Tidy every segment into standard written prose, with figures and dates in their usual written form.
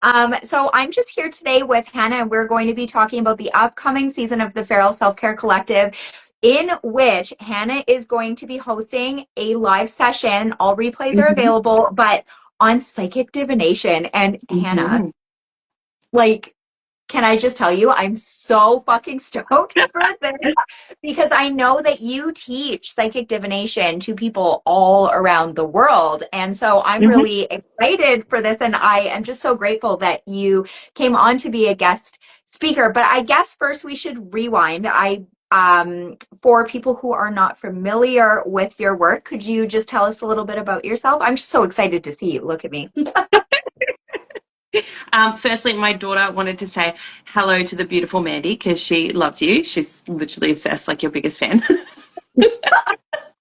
So I'm just here today with Hannah, and we're going to be talking about the upcoming season of the Feral Self-Care Collective, in which Hannah is going to be hosting a live session. All replays are Mhm. available, but on psychic divination. And Hannah, Mhm. like, can I just tell you, I'm so fucking stoked for this because I know that you teach psychic divination to people all around the world. And so I'm Mhm. really excited for this. And I am just so grateful that you came on to be a guest speaker. But I guess first we should rewind. For people who are not familiar with your work, could you just tell us a little bit about yourself? I'm just so excited to see you. Look at me. Firstly, my daughter wanted to say hello to the beautiful Mandy because she loves you. She's literally obsessed, like your biggest fan.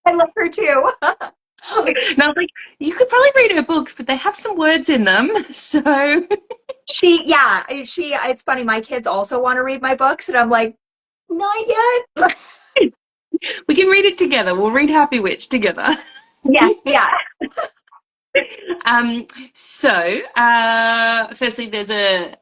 I love her too. And I was like, you could probably read her books, but they have some words in them. So It's funny. My kids also want to read my books, and I'm like, not yet. we can read it together. We'll read Happy Witch together. Yeah, yeah. Um, Firstly, there's a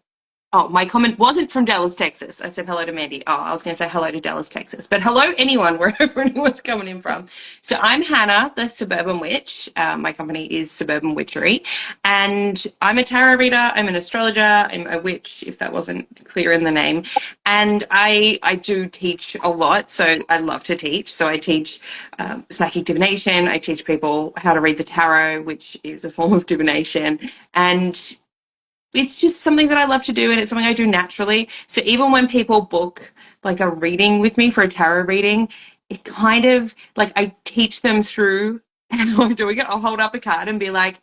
Oh, my comment wasn't from Dallas, Texas. I said hello to Mandy. Oh, I was going to say hello to Dallas, Texas. But hello, anyone, wherever anyone's coming in from. So I'm Hannah, the Suburban Witch. My company is Suburban Witchery. And I'm a tarot reader. I'm an astrologer. I'm a witch, if that wasn't clear in the name. And I do teach a lot. So I love to teach. So I teach psychic divination. I teach people how to read the tarot, which is a form of divination. And it's just something that I love to do, and it's something I do naturally. So even when people book like a reading with me for a tarot reading, it kind of like I teach them through how I'm doing it. I'll hold up a card and be like,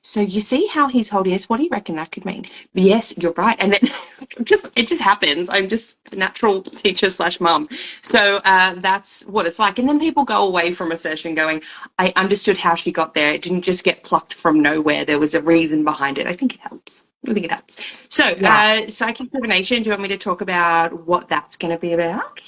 so you see how he's holding this? What do you reckon that could mean? Yes, you're right. And then it just happens. I'm just a natural teacher slash mum. So that's what it's like. And then people go away from a session going, I understood how she got there. It didn't just get plucked from nowhere. There was a reason behind it. I think it helps. I think it helps. So Yeah. psychic divination, do you want me to talk about what that's going to be about?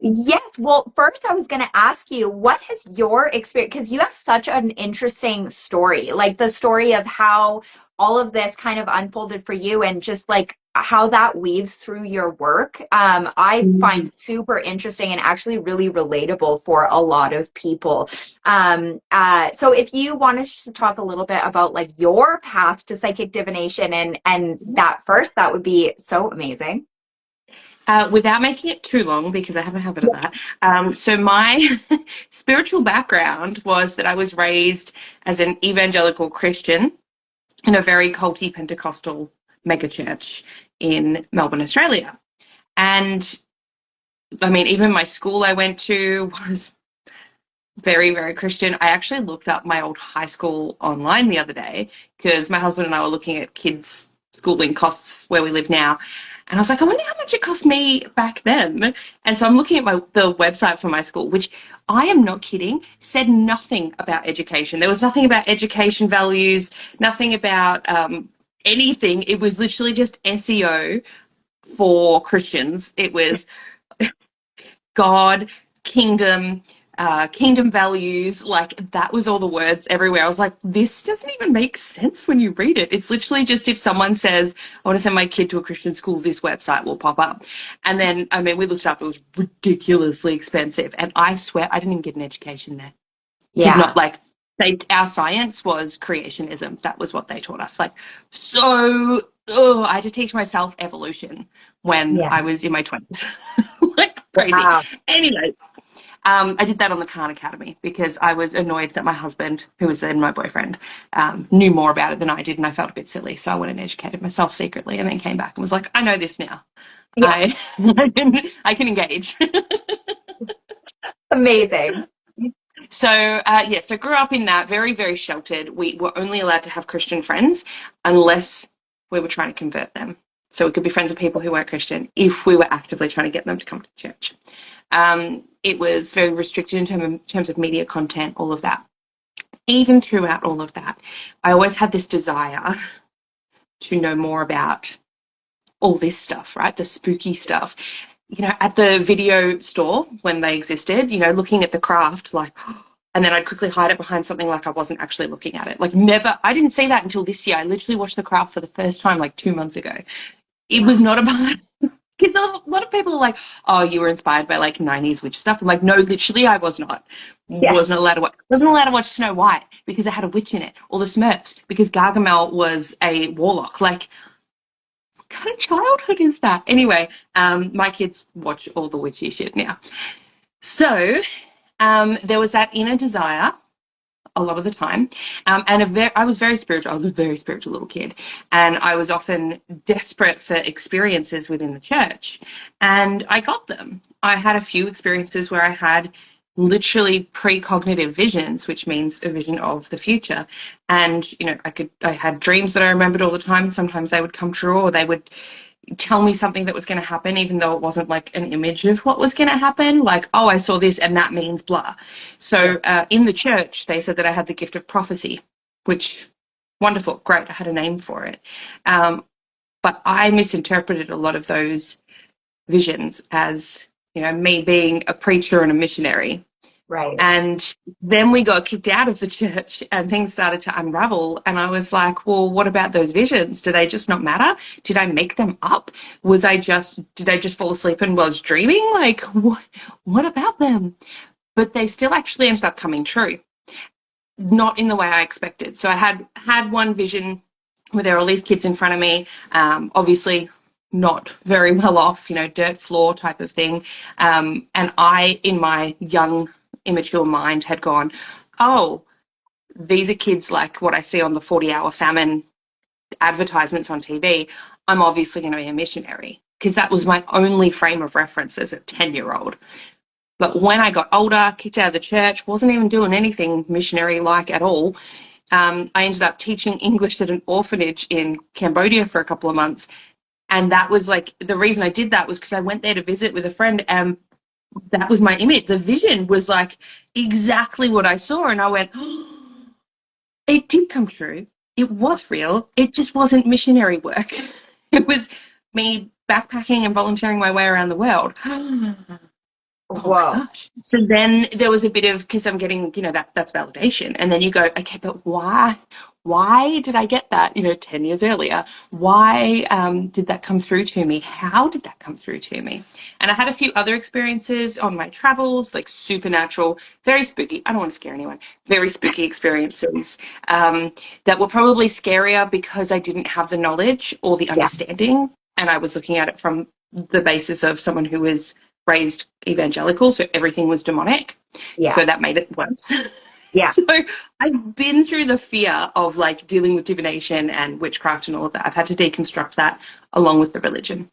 Yes. Well, first I was going to ask you, what has your experience, because you have such an interesting story, like the story of how all of this kind of unfolded for you and just like how that weaves through your work. I find super interesting and actually really relatable for a lot of people. So if you wanted to talk a little bit about like your path to psychic divination and that first, that would be so amazing. Without making it too long, because I have a habit of that. So my spiritual background was that I was raised as an evangelical Christian in a very culty Pentecostal megachurch in Melbourne, Australia. And I mean, even my school I went to was very, very Christian. I actually looked up my old high school online the other day because my husband and I were looking at kids' schooling costs where we live now. And I was like, I wonder how much it cost me back then. And so I'm looking at the website for my school, which I am not kidding, said nothing about education. There was nothing about education values, nothing about anything. It was literally just SEO for Christians. It was God, kingdom, kingdom values, like that was all the words everywhere. I was like, this doesn't even make sense when you read it. It's literally just if someone says, I want to send my kid to a Christian school, this website will pop up. And then, I mean, we looked up, it was ridiculously expensive. And I swear, I didn't even get an education there. Did Yeah. not like, our science was creationism. That was what they taught us. Like, so, oh, I had to teach myself evolution when Yeah. I was in my 20s. Like crazy. Wow. Anyways, I did that on the Khan Academy because I was annoyed that my husband, who was then my boyfriend, knew more about it than I did, and I felt a bit silly. So I went and educated myself secretly, and then came back and was like, I know this now. Yeah. I I can engage. Amazing. So yeah, so grew up in that very, very sheltered. We were only allowed to have Christian friends unless we were trying to convert them. So we could be friends with people who weren't Christian if we were actively trying to get them to come to church. It was very restricted in terms of media content, all of that. Even throughout all of that, I always had this desire to know more about all this stuff, right? The spooky stuff. You know, at the video store when they existed, you know, looking at the craft, like, and then I'd quickly hide it behind something like I wasn't actually looking at it. Like never, I didn't see that until this year. I literally watched The Craft for the first time like 2 months ago. It was not about, because a lot of people are like, oh, you were inspired by like 90s witch stuff. I'm like, no, literally I was not. Yeah. Wasn't allowed to watch Snow White because it had a witch in it, or the Smurfs because Gargamel was a warlock. Like, what kind of childhood is that? Anyway, my kids watch all the witchy shit now. So there was that inner desire a lot of the time. And I was very spiritual. I was a very spiritual little kid. And I was often desperate for experiences within the church. And I got them. I had a few experiences where I had literally precognitive visions, which means a vision of the future. And, you know, I had dreams that I remembered all the time. Sometimes they would come true, or they would tell me something that was going to happen, even though it wasn't like an image of what was going to happen. Like, oh, I saw this and that means blah. So in the church, they said that I had the gift of prophecy, which wonderful, great. I had a name for it. But I misinterpreted a lot of those visions as, you know, me being a preacher and a missionary. Right. And then we got kicked out of the church and things started to unravel. And I was like, well, what about those visions? Do they just not matter? Did I make them up? Did I just fall asleep and was dreaming? Like, what about them? But they still actually ended up coming true. Not in the way I expected. So I had one vision where there were all these kids in front of me, obviously not very well off, you know, dirt floor type of thing. And I, in my young, immature mind, had gone, oh, these are kids like what I see on the 40-hour famine advertisements on TV. I'm obviously going to be a missionary, because that was my only frame of reference as a 10-year-old. But when I got older, kicked out of the church, wasn't even doing anything missionary-like at all, I ended up teaching English at an orphanage in Cambodia for a couple of months. And that was like, the reason I did that was because I went there to visit with a friend, and that was my image. The vision was like exactly what I saw. And I went, oh, it did come true. It was real. It just wasn't missionary work. It was me backpacking and volunteering my way around the world. Oh Whoa. my gosh. So then there was a bit of, because I'm getting, you know, that's validation. And then you go, okay, but why did I get that, you know, 10 years earlier? Why did that come through to me? How did that come through to me? And I had a few other experiences on my travels, like supernatural, very spooky. I don't want to scare anyone. Very spooky experiences that were probably scarier because I didn't have the knowledge or the understanding. And I was looking at it from the basis of someone who was raised evangelical, so everything was demonic. So that made it worse. So I've been through the fear of like dealing with divination and witchcraft and all of that. I've had to deconstruct that along with the religion.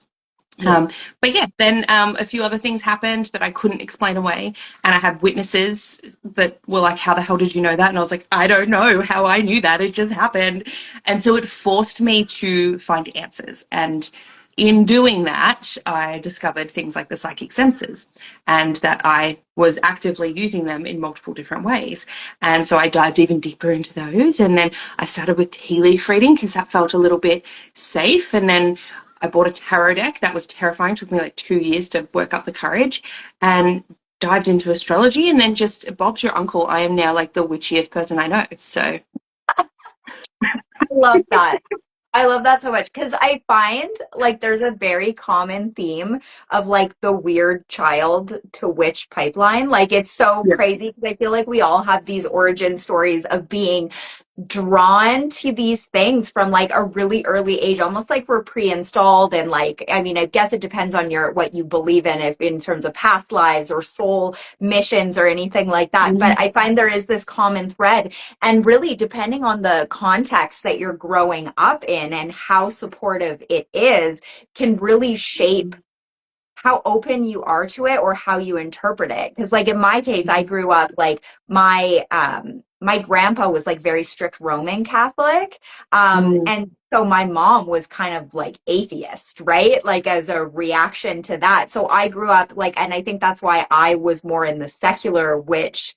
But yeah, then a few other things happened that I couldn't explain away, and I had witnesses that were like, how the hell did you know that? And I was like, I don't know how I knew that, it just happened. And so it forced me to find answers. And in doing that, I discovered things like the psychic senses, and that I was actively using them in multiple different ways. And so I dived even deeper into those. And then I started with tea leaf reading because that felt a little bit safe. And then I bought a tarot deck. That was terrifying. It took me like 2 years to work up the courage, and dived into astrology. And then just Bob's your uncle. I am now like the witchiest person I know. So I love that. I love that so much, because I find like there's a very common theme of like the weird child to witch pipeline. Like it's so crazy, because I feel like we all have these origin stories of being drawn to these things from like a really early age, almost like we're pre-installed. And like, I mean, I guess it depends on what you believe in, if in terms of past lives or soul missions or anything like that. But I find there is this common thread, and really depending on the context that you're growing up in and how supportive it is, can really shape how open you are to it or how you interpret it. Because like in my case, I grew up like my grandpa was like very strict Roman Catholic. And so my mom was kind of like atheist, right? Like as a reaction to that. So I grew up like, and I think that's why I was more in the secular witch,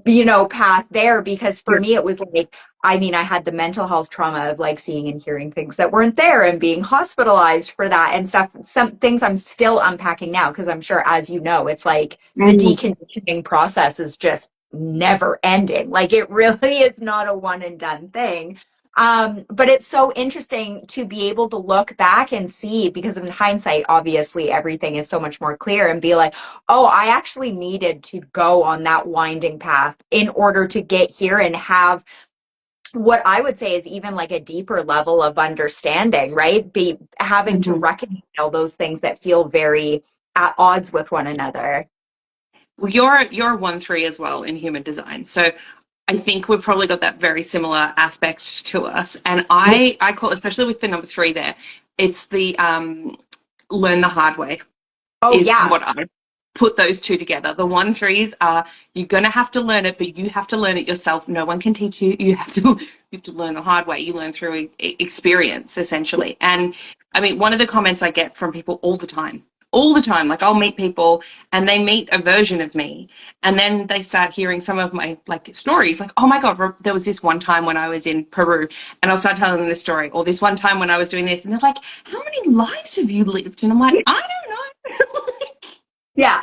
you know, path there, because for me it was like, I mean, I had the mental health trauma of like seeing and hearing things that weren't there and being hospitalized for that and stuff. Some things I'm still unpacking now, because I'm sure, as you know, it's like the deconditioning process is just never ending. Like it really is not a one and done thing. But it's so interesting to be able to look back and see, because in hindsight, obviously everything is so much more clear, and be like, oh, I actually needed to go on that winding path in order to get here and have what I would say is even like a deeper level of understanding, right? Be having to reconcile those things that feel very at odds with one another. Well, you're 1-3 as well in human design. So I think we've probably got that very similar aspect to us. And I call, especially with the number 3 there, it's the learn the hard way. Oh, is yeah. what I put those two together. The 1-3s are, you're going to have to learn it, but you have to learn it yourself. No one can teach you. You have to learn the hard way. You learn through experience, essentially. And I mean, one of the comments I get from people all the time, like I'll meet people and they meet a version of me, and then they start hearing some of my like stories, like, oh my God, there was this one time when I was in Peru, and I'll start telling them this story, or this one time when I was doing this, and they're like, how many lives have you lived? And I'm like, I don't know. Yeah.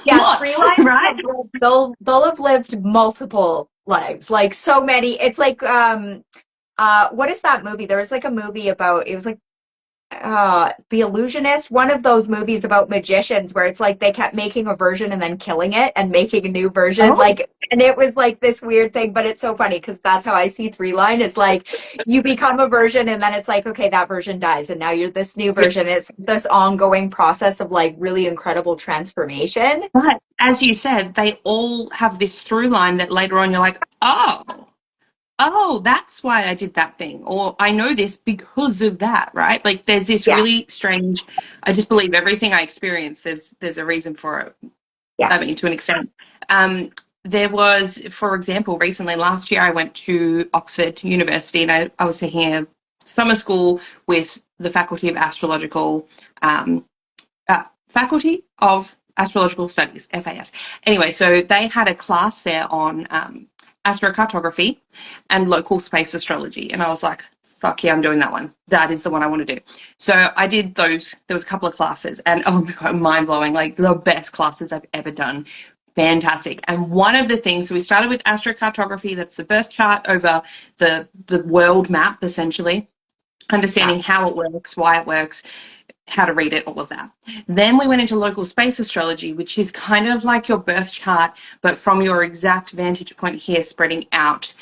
Yeah, Lots, 3 lives, right? they'll have lived multiple lives, like so many. It's like what is that movie? There was like a movie about, it was like The Illusionist, one of those movies about magicians where it's like they kept making a version and then killing it and making a new version. Oh, Like, and it was like this weird thing, but it's so funny because that's how I see 3 line. It's like you become a version and then it's like, okay, that version dies and now you're this new yeah. version. It's this ongoing process of like really incredible transformation. But as you said, they all have this through line that later on you're like, oh, that's why I did that thing, or I know this because of that, right? Like there's this Yeah. really strange, I just believe everything I experience, there's a reason for it. I Yes. mean, to an extent. There was, for example, recently last year I went to Oxford University, and I was taking a summer school with the Faculty of Astrological Studies, FAS. Anyway, so they had a class there on astrocartography and local space astrology. And I was like, fuck yeah, I'm doing that one. That is the one I want to do. So I did those. There was a couple of classes, and oh my God, mind blowing, like the best classes I've ever done. Fantastic. And one of the things, so we started with astrocartography, that's the birth chart over the world map, essentially, understanding how it works, why it works, how to read it, all of that. Then we went into local space astrology, which is kind of like your birth chart, but from your exact vantage point here, spreading out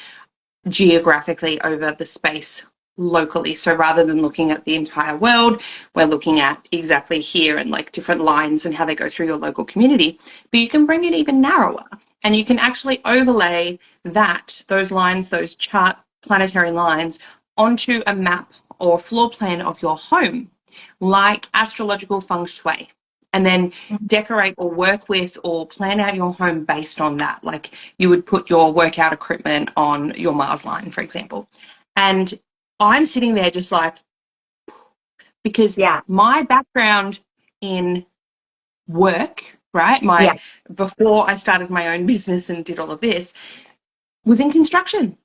geographically over the space locally. So rather than looking at the entire world, we're looking at exactly here and like different lines and how they go through your local community. But you can bring it even narrower, and you can actually overlay those lines, those chart planetary lines, onto a map or floor plan of your home, like astrological feng shui, and then decorate or work with or plan out your home based on that. Like you would put your workout equipment on your Mars line, for example. And I'm sitting there just like, because my background in work, right? Before I started my own business and did all of this, was in construction.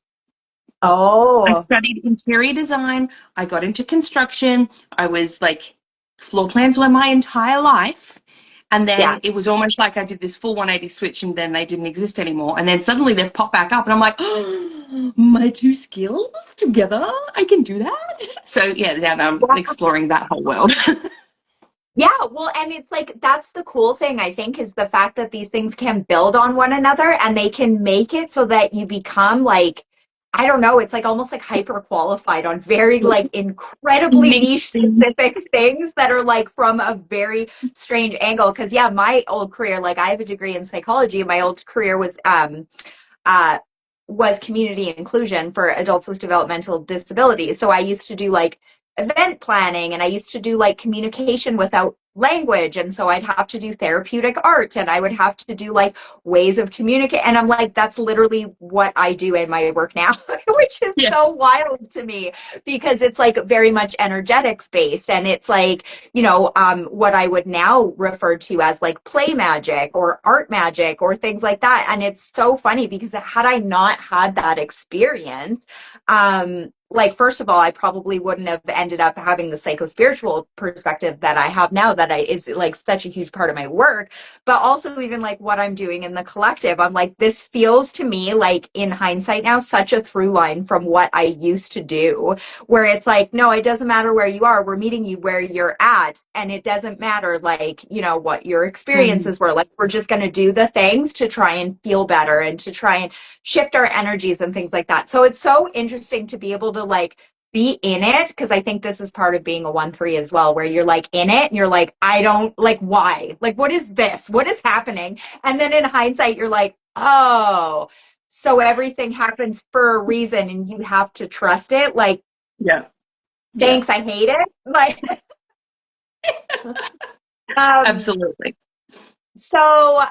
I studied interior design. I got into construction. I was like, floor plans were my entire life. And then it was almost like I did this full 180 switch, and then they didn't exist anymore. And then suddenly they've popped back up, and I'm like, oh, my two skills together, I can do that. So yeah, now I'm exploring that whole world. Yeah, well, and it's like that's the cool thing, I think, is the fact that these things can build on one another and they can make it so that you become like, I don't know, it's like almost like hyper qualified on very like incredibly niche specific things that are like from a very strange angle. Because yeah, my old career, like I have a degree in psychology, my old career was community inclusion for adults with developmental disabilities. So I used to do like event planning, and I used to do like communication without language, and so I'd have to do therapeutic art, and I would have to do like ways of communicate, and I'm like, that's literally what I do in my work now, which is so wild to me, because it's like very much energetics based, and it's like, you know, what I would now refer to as like play magic or art magic or things like that. And it's so funny because had I not had that experience, like, first of all, I probably wouldn't have ended up having the psycho-spiritual perspective that I have now, that is like such a huge part of my work. But also even like what I'm doing in the collective, I'm like, this feels to me like, in hindsight now, such a through line from what I used to do, where it's like, no, it doesn't matter where you are. We're meeting you where you're at. And it doesn't matter, like, you know, what your experiences were. Like, we're just going to do the things to try and feel better and to try and shift our energies and things like that. So it's so interesting to be able to like be in it, because I think this is part of being a 1-3 as well, where you're like in it and you're like, I don't like, why? Like, what is this? What is happening? And then in hindsight, you're like, oh, so everything happens for a reason and you have to trust it. Like, Yeah. thanks, I hate it. Like, Absolutely. So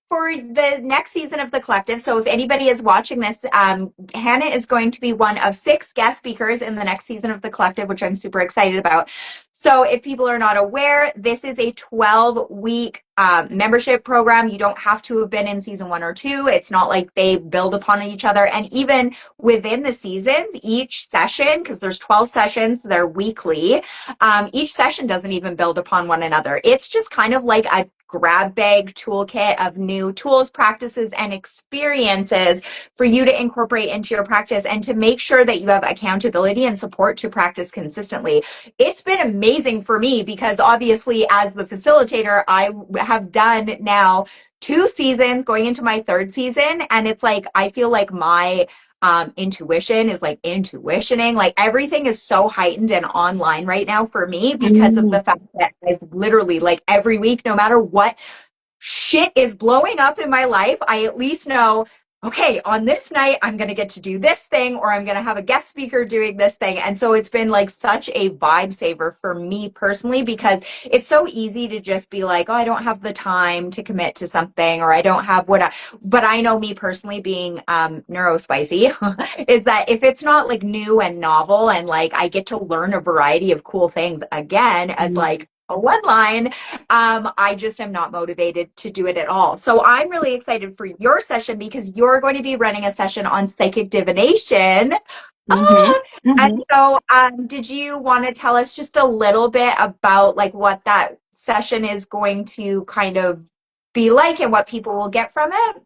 for the next season of the collective, so if anybody is watching this, Hannah is going to be one of 6 guest speakers in the next season of the collective, which I'm super excited about. So if people are not aware, this is a 12-week membership program. You don't have to have been in season 1 or 2. It's not like they build upon each other. And even within the seasons, each session, because there's 12 sessions, they're weekly, each session doesn't even build upon one another. It's just kind of like a grab bag toolkit of new tools, practices, and experiences for you to incorporate into your practice and to make sure that you have accountability and support to practice consistently. It's been amazing for me because obviously as the facilitator, I have done now 2 seasons going into my 3rd season. And it's like, I feel like my intuition is like intuitioning. Like, everything is so heightened and online right now for me because of the fact that I've literally, like, every week, no matter what shit is blowing up in my life, I at least know, okay, on this night, I'm going to get to do this thing, or I'm going to have a guest speaker doing this thing. And so it's been like such a vibe saver for me personally, because it's so easy to just be like, oh, I don't have the time to commit to something, or I don't have but I know me personally being neurospicy is that if it's not like new and novel and like I get to learn a variety of cool things again as like a one line, I just am not motivated to do it at all. So I'm really excited for your session because you're going to be running a session on psychic divination. And so did you want to tell us just a little bit about like what that session is going to kind of be like and what people will get from it?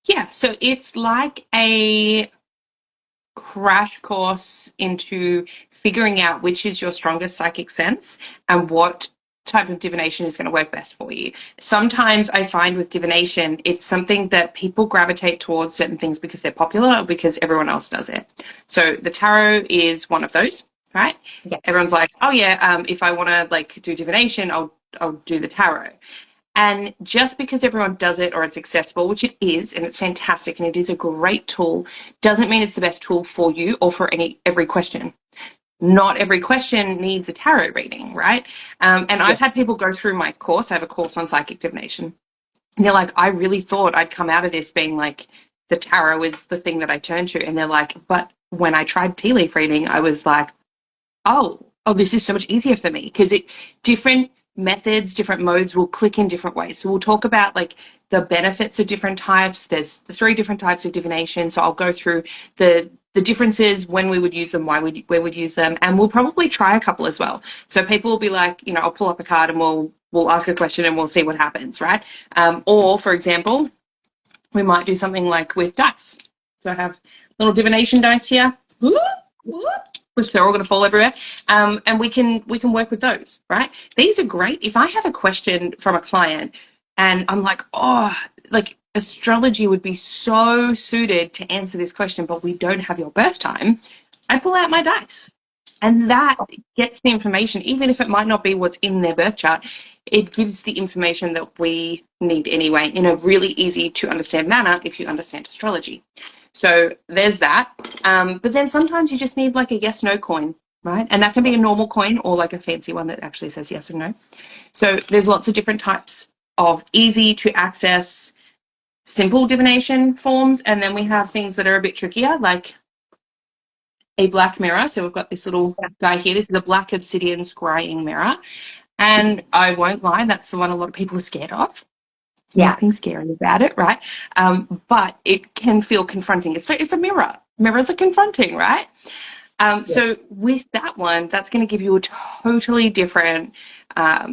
Yeah, so it's like a crash course into figuring out which is your strongest psychic sense and what type of divination is going to work best for you. Sometimes I find with divination, it's something that people gravitate towards certain things because they're popular or because everyone else does it. So the tarot is one of those, right? Yeah. Everyone's like, oh yeah, if I want to like do divination, I'll do the tarot. And just because everyone does it or it's accessible, which it is, and it's fantastic, and it is a great tool, doesn't mean it's the best tool for you or for every question. Not every question needs a tarot reading, right? And I've had people go through my course. I have a course on psychic divination. And they're like, I really thought I'd come out of this being like, the tarot is the thing that I turn to. And they're like, but when I tried tea leaf reading, I was like, oh, this is so much easier for me, because different methods, different modes will click in different ways. So we'll talk about like the benefits of different types. There's the 3 different types of divination. So I'll go through the differences, when we would use them, why we would use them, and we'll probably try a couple as well. So people will be like, you know, I'll pull up a card and we'll ask a question and we'll see what happens, right? Or for example, we might do something like with dice. So I have little divination dice here. Which they're all going to fall everywhere, and we can work with those, right? These are great. If I have a question from a client and I'm like, oh, like astrology would be so suited to answer this question, but we don't have your birth time, I pull out my dice, and that gets the information, even if it might not be what's in their birth chart. It gives the information that we need anyway in a really easy to understand manner if you understand astrology. So there's that. But then sometimes you just need like a yes, no coin, right? And that can be a normal coin or like a fancy one that actually says yes and no. So there's lots of different types of easy to access, simple divination forms. And then we have things that are a bit trickier, like a black mirror. So we've got this little guy here. This is a black obsidian scrying mirror. And I won't lie, that's the one a lot of people are scared of. Nothing scary about it, right? But it can feel confronting. It's a mirror. mirrors are confronting, right? So with that one, that's going to give you a totally different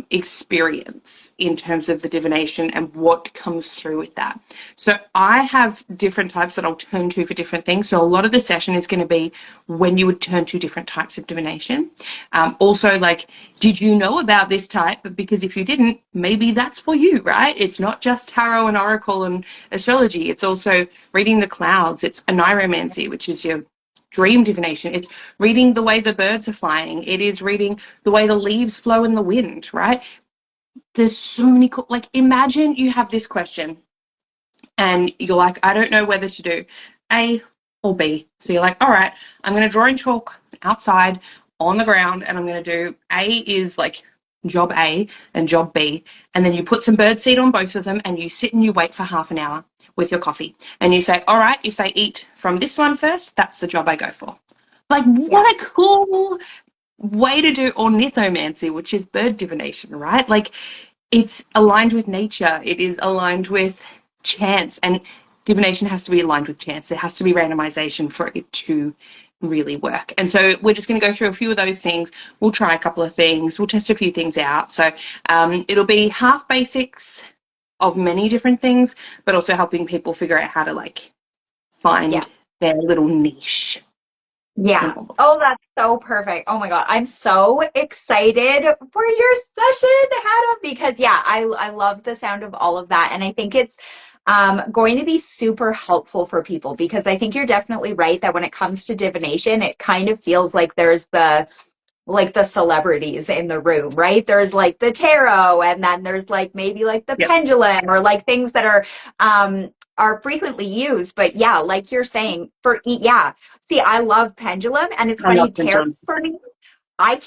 experience in terms of the divination and what comes through with that. So I have different types that I'll turn to for different things. So a lot of the session is going to be when you would turn to different types of divination. Also, like, did you know about this type? Because if you didn't, maybe that's for you, right? It's not just tarot and oracle and astrology. It's also reading the clouds. It's oneiromancy, which is your dream divination. It's reading the way the birds are flying. It is reading the way the leaves flow in the wind, right? There's so many cool, like, imagine you have this question and you're like, I don't know whether to do A or B. So you're like, all right, I'm going to draw in chalk outside on the ground and I'm going to do A is like job A and job B. And then you put some bird seed on both of them and you sit and you wait for half an hour with your coffee. And you say, all right, if I eat from this one first, that's the job I go for. Like, what a cool way to do ornithomancy, which is bird divination, right? Like, it's aligned with nature. It is aligned with chance. And divination has to be aligned with chance. There has to be randomization for it to really work. And so we're just going to go through a few of those things. We'll try a couple of things. We'll test a few things out. So it'll be half basics of many different things, but also helping people figure out how to like find their little niche. Yeah. Oh, that's so perfect. Oh my God. I'm so excited for your session, Hannah, because I love the sound of all of that. And I think it's going to be super helpful for people because I think you're definitely right that when it comes to divination, it kind of feels like there's the celebrities in the room, right? There's like the tarot and then there's like maybe like the pendulum or like things that are frequently used. But yeah, like you're saying see, I love pendulum and it's funny, tarot for me, I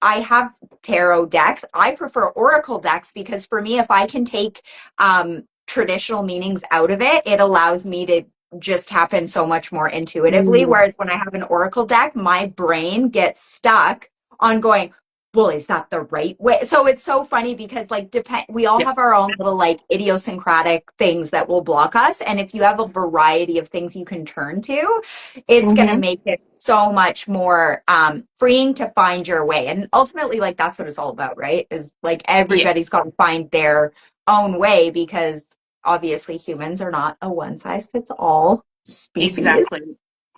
have tarot decks. I prefer oracle decks because for me, if I can take traditional meanings out of it, it allows me to just happen so much more intuitively. Whereas when I have an oracle deck, my brain gets stuck on going, well, is that the right way? So it's so funny because like we all have our own little like idiosyncratic things that will block us. And if you have a variety of things you can turn to, it's going to make it so much more freeing to find your way. And ultimately, like that's what it's all about, right? Is like everybody's got to find their own way because obviously humans are not a one size fits all species. Exactly.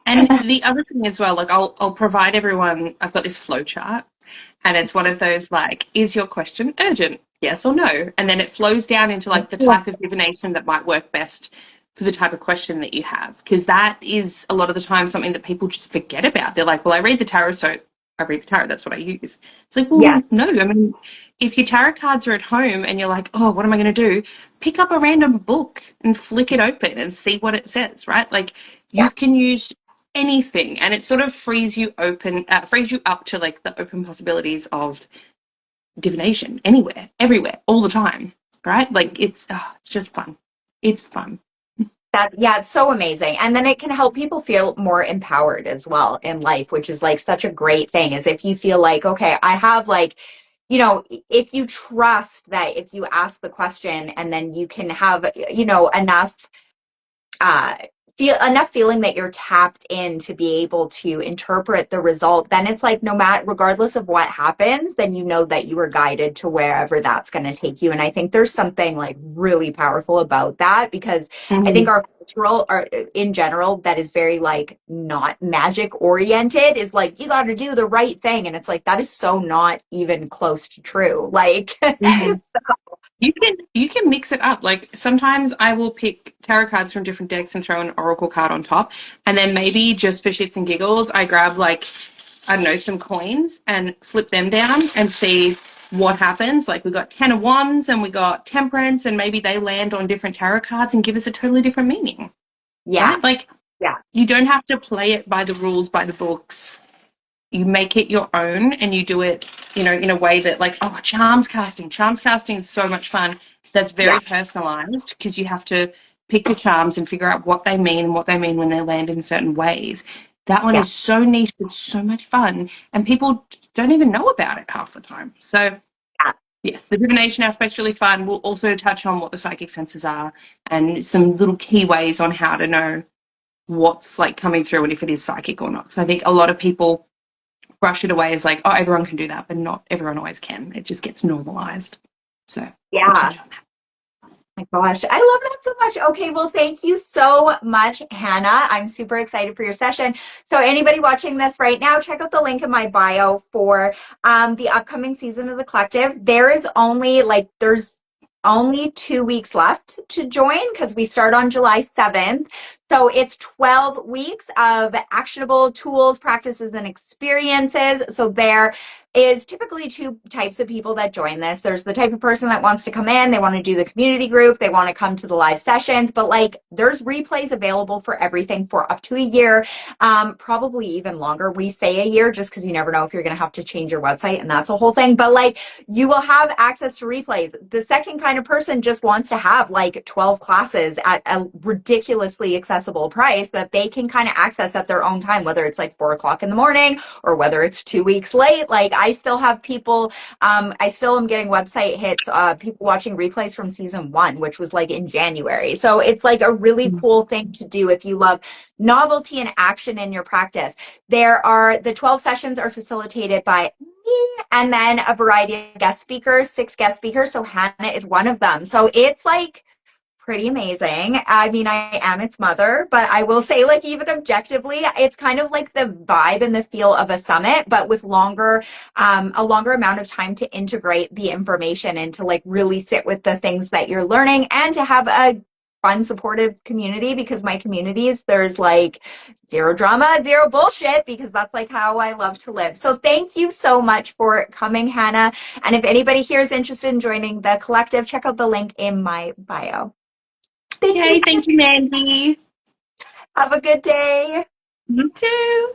And the other thing as well, like I'll provide everyone, I've got this flow chart and it's one of those like, is your question urgent? Yes or no? And then it flows down into like the type of divination that might work best for the type of question that you have. Because that is a lot of the time something that people just forget about. They're like, well, I read the tarot, so I read the tarot, that's what I use. It's like, well, no, I mean, if your tarot cards are at home and you're like, oh, what am I going to do? Pick up a random book and flick it open and see what it says, right? Like you can use anything and it sort of frees you up to like the open possibilities of divination anywhere, everywhere, all the time, right? Like it's just fun. It's fun. It's so amazing. And then it can help people feel more empowered as well in life, which is like such a great thing, is if you feel like, okay, I have like, you know, if you trust that if you ask the question and then you can have, you know, enough feeling that you're tapped in to be able to interpret the result, then it's like regardless of what happens, then you know that you were guided to wherever that's going to take you. And I think there's something like really powerful about that because I think our cultural or in general that is very like not magic oriented is like you got to do the right thing, and it's like that is so not even close to true. Like You can mix it up. Like sometimes I will pick tarot cards from different decks and throw an oracle card on top. And then maybe just for shits and giggles, I grab like, I don't know, some coins and flip them down and see what happens. Like we got 10 of Wands and we got Temperance and maybe they land on different tarot cards and give us a totally different meaning. Yeah. Right? Like you don't have to play it by the rules, by the books. You make it your own and you do it, you know, in a way that like, oh, charms casting is so much fun. That's very personalized because you have to pick the charms and figure out what they mean and what they mean when they land in certain ways. That one is so niche. It's so much fun and people don't even know about it half the time. So yes, the divination aspect's really fun. We'll also touch on what the psychic senses are and some little key ways on how to know what's like coming through and if it is psychic or not. So I think a lot of people brush it away as like, oh, everyone can do that, but not everyone always can. It just gets normalized. So Yeah. I'll touch on that. My gosh, I love that so much. Okay, well, thank you so much, Hannah. I'm super excited for your session. So anybody watching this right now, check out the link in my bio for the upcoming season of the collective. There's only 2 weeks left to join because we start on July 7th. So it's 12 weeks of actionable tools, practices, and experiences. So there is typically 2 types of people that join this. There's the type of person that wants to come in, they want to do the community group, they want to come to the live sessions, but like there's replays available for everything for up to a year, probably even longer. We say a year just because you never know if you're going to have to change your website, and that's a whole thing. But like you will have access to replays. The second kind of person just wants to have like 12 classes at a ridiculously accessible price that they can kind of access at their own time, whether it's like 4 o'clock in the morning or whether it's 2 weeks late. Like I still have people, I still am getting website hits, people watching replays from season 1, which was like in January. So it's like a really cool thing to do if you love novelty and action in your practice. The 12 sessions are facilitated by me and then a variety of guest speakers, 6 guest speakers. So Hannah is one of them. So it's like pretty amazing. I mean, I am its mother, but I will say, like, even objectively, it's kind of like the vibe and the feel of a summit, but with a longer amount of time to integrate the information and to like really sit with the things that you're learning and to have a fun, supportive community, because my communities, there's like 0 drama, 0 bullshit, because that's like how I love to live. So thank you so much for coming, Hannah. And if anybody here is interested in joining the collective, check out the link in my bio. Thank you, Mandy. Have a good day. You too.